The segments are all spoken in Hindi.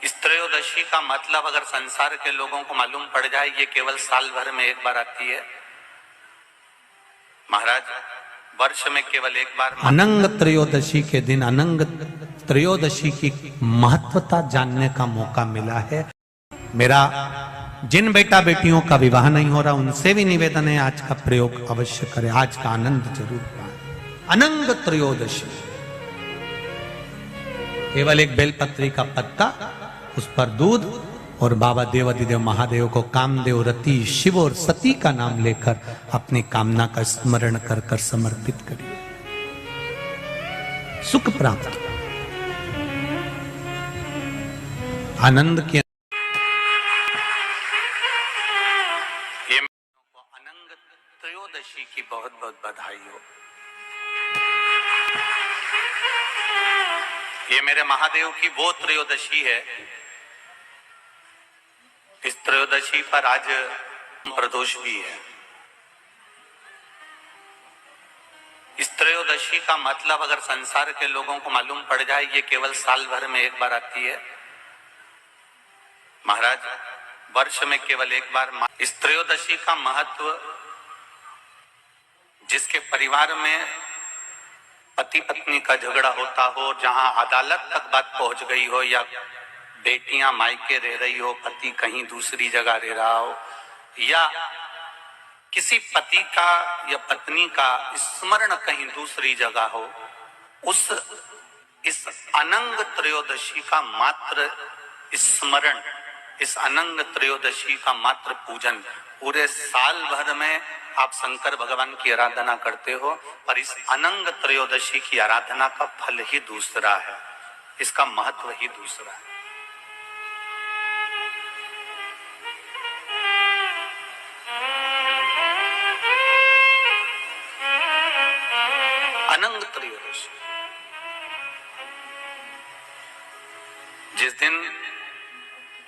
इस त्रयोदशी का मतलब अगर संसार के लोगों को मालूम पड़ जाए, ये केवल साल भर में एक बार आती है महाराज, वर्ष में केवल एक बार। अनंग त्रयोदशी के दिन अनंग त्रयोदशी की महत्वता जानने का मौका मिला है। मेरा जिन बेटा बेटियों का विवाह नहीं हो रहा उनसे भी निवेदन है, आज का प्रयोग अवश्य करें, आज का आनंद जरूर पाएं। अनंग त्रयोदशी केवल एक बेलपत्री का पत्ता, उस पर दूध और बाबा देवादिदेव महादेव को कामदेव, रति, शिव और सती का नाम लेकर अपनी कामना का स्मरण कर कर समर्पित करिए, सुख प्राप्त, आनंद की। अनंग त्रयोदशी की बहुत बहुत बधाई हो। ये मेरे महादेव की वो त्रयोदशी है, इस त्रयोदशी पर आज प्रदोष भी है। इस त्रयोदशी का मतलब अगर संसार के लोगों को मालूम पड़ जाए, ये केवल साल भर में एक बार आती है महाराज, वर्ष में केवल एक बार। इस त्रयोदशी का महत्व, जिसके परिवार में पति पत्नी का झगड़ा होता हो, जहां अदालत तक बात पहुंच गई हो, या बेटियां मायके रह रही हो, पति कहीं दूसरी जगह रह रहा हो, या किसी पति का या पत्नी का स्मरण कहीं दूसरी जगह हो, इस अनंग त्रयोदशी का मात्र स्मरण, इस अनंग त्रयोदशी का मात्र पूजन, पूरे साल भर में आप शंकर भगवान की आराधना करते हो, पर इस अनंग त्रयोदशी की आराधना का फल ही दूसरा है, इसका महत्व ही दूसरा है। अनंग त्रयोदशी, जिस दिन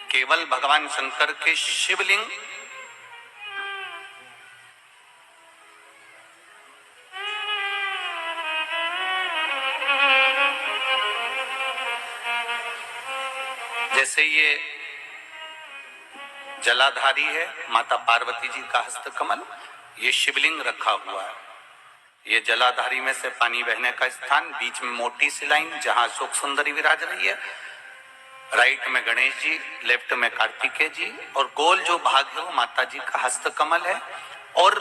केवल भगवान शंकर के शिवलिंग जैसे ये जलाधारी है माता पार्वती जी का हस्तकमल, ये शिवलिंग रखा हुआ है, ये जलाधारी में से पानी बहने का स्थान, बीच में मोटी सी लाइन जहां अशोक सुंदरी विराज रही है, राइट में गणेश जी, लेफ्ट में कार्तिकेय जी, और गोल जो भाग है वो माता जी का हस्तकमल है। और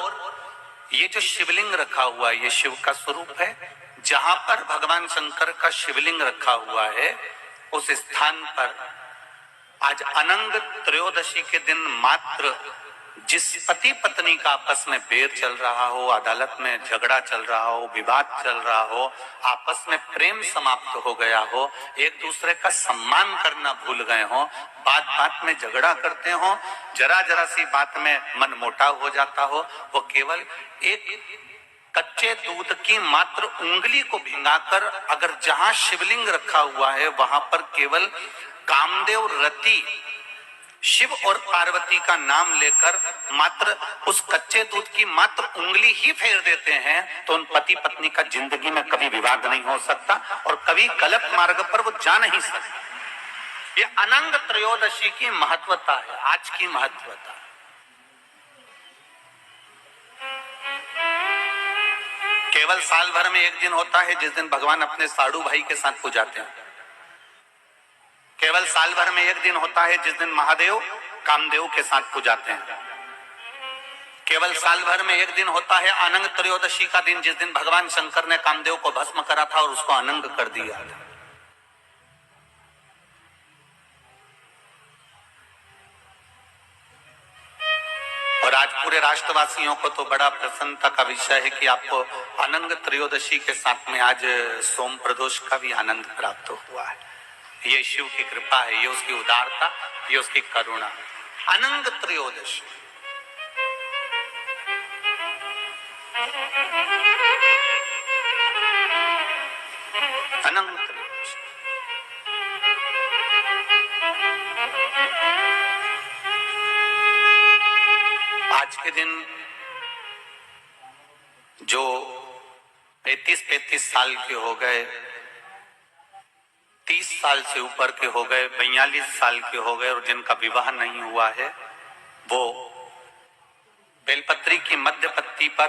ये जो शिवलिंग रखा हुआ है, ये शिव का स्वरूप है। जहां पर भगवान शंकर का शिवलिंग रखा हुआ है, उस स्थान पर आज अनंग त्रयोदशी के दिन मात्र जिस पति पत्नी का आपस में बैर चल रहा हो, अदालत में झगड़ा चल रहा हो, विवाद चल रहा हो, आपस में प्रेम समाप्त हो गया हो, एक दूसरे का सम्मान करना भूल गए हो, बात बात में झगड़ा करते हो, जरा जरा सी बात में मन मोटाव हो जाता हो, वो केवल एक कच्चे दूध की मात्र उंगली को भिंगाकर अगर जहां शिवलिंग रखा हुआ है वहां पर केवल कामदेव, रति, शिव और पार्वती का नाम लेकर मात्र उस कच्चे दूध की मात्र उंगली ही फेर देते हैं, तो उन पति पत्नी का जिंदगी में कभी विवाद नहीं हो सकता और कभी गलत मार्ग पर वो जा नहीं सकते। ये अनंग त्रयोदशी की महत्वता है, आज की महत्वता। केवल साल भर में एक दिन होता है जिस दिन भगवान अपने साड़ू भाई के साथ पूजाते हैं। केवल साल भर में एक दिन होता है जिस दिन महादेव कामदेव के साथ पूजाते हैं। केवल साल भर में एक दिन होता है अनंग त्रयोदशी का दिन, जिस दिन भगवान शंकर ने कामदेव को भस्म करा था और उसको अनंग कर दिया था। और आज पूरे राष्ट्रवासियों को तो बड़ा प्रसन्नता का विषय है कि आपको अनंग त्रयोदशी के साथ में आज सोम प्रदोष का भी आनंद प्राप्त हुआ है। ये शिव की कृपा है, ये उसकी उदारता, ये उसकी करुणा। अनंग त्रयोदशी, अनंग त्रयोदशी, आज के दिन जो 35 साल के हो गए, 30 साल से ऊपर के हो गए, 42 साल के हो गए और जिनका विवाह नहीं हुआ है, वो बेलपत्री की मध्य पत्ती पर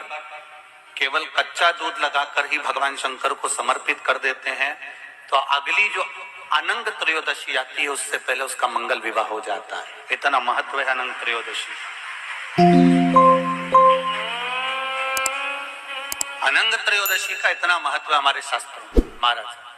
केवल कच्चा दूध लगाकर ही भगवान शंकर को समर्पित कर देते हैं, तो अगली जो अनंग त्रयोदशी आती है उससे पहले उसका मंगल विवाह हो जाता है। इतना महत्व है अनंग त्रयोदशी। अनंग त्रयोदशी का इतना महत्व है हमारे शास्त्रों में। महाराज